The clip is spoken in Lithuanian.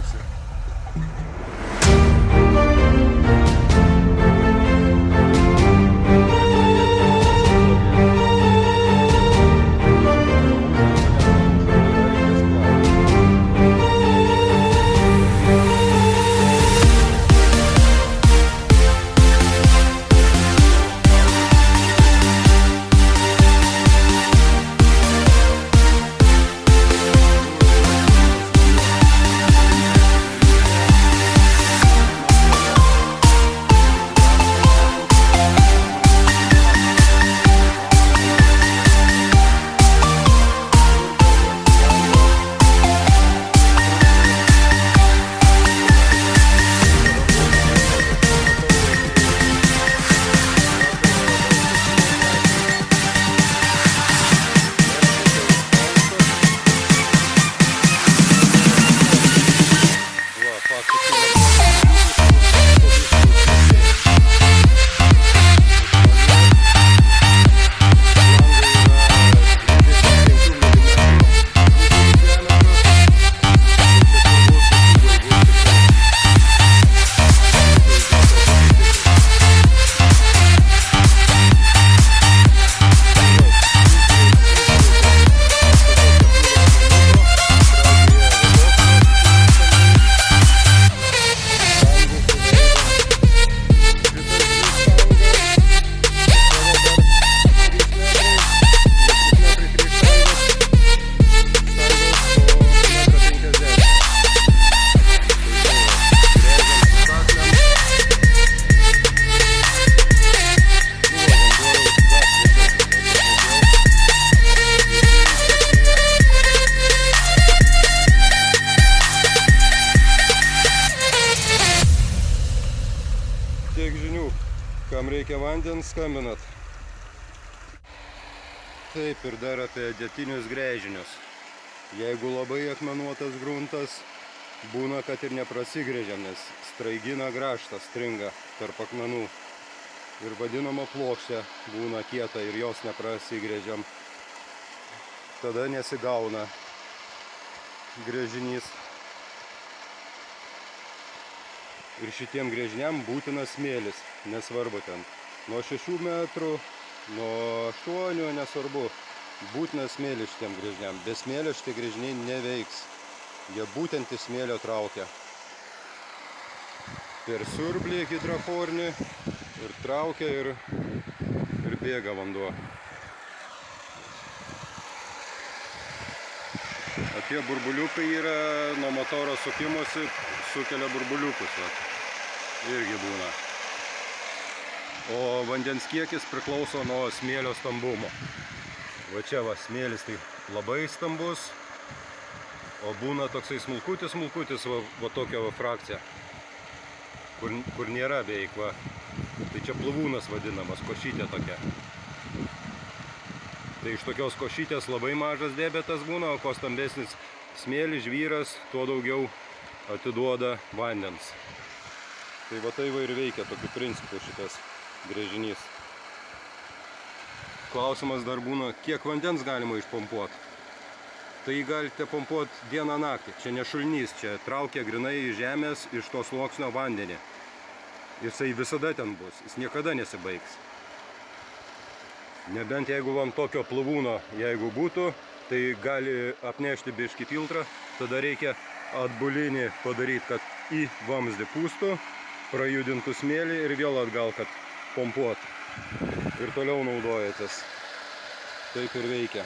funkcija. Tiek žinių, kam reikia vandens, skambinat. Taip, ir dar apie dietinius gręžinius. Jeigu labai akmenuotas gruntas, būna, kad ir neprasigrėžiam, nes straigina grąžtas, stringa tarp akmenų. Ir vadinama plokštė būna kieta ir jos neprasigrėžiam. Tada nesigauna gręžinys. Ir šitiem gręžiniam būtinas smėlis, nesvarbu ten. Nuo 6 metrų, nuo 8, nesvarbu. Būtinas smėlis šitiem gręžiniam. Be smėlio šitie gręžiniai neveiks. Jie būtent iš smėlio traukia. Per siurblį hidroforinį ir traukia ir bėga vanduo. O tie burbuliukai yra nuo motoro sukimosi, sukelia burbuliukus. Irgi būna. O vandens kiekis priklauso nuo smėlio stambumo. Va čia va, smėlis tai labai stambus, o būna toksai smulkutis, va tokia va frakcija, kur nėra beveik va. Tai čia plavūnas vadinamas, košytė tokia. Tai iš tokios košytės labai mažas debetas būna, o kuo stambesnis smėlis, žvyras, tuo daugiau atiduoda vandens. Tai va tai va ir veikia tokiu principu šitas gręžinys. Klausimas dar būna, kiek vandens galima išpompuoti. Tai galite pompuoti dieną naktį. Čia ne šulinys, čia traukia grinai iš žemės, iš to sluoksnio vandenį. Jisai visada ten bus, jis niekada nesibaigs. Nebent jeigu vam tokio plavūno, jeigu būtų, tai gali apnešti biškį filtrą, tada reikia atbulinį padaryti, kad į vamzdį pūstų, prajudintų smėlį ir vėl atgal, kad pompuot. Ir toliau naudojatės. Taip ir veikia.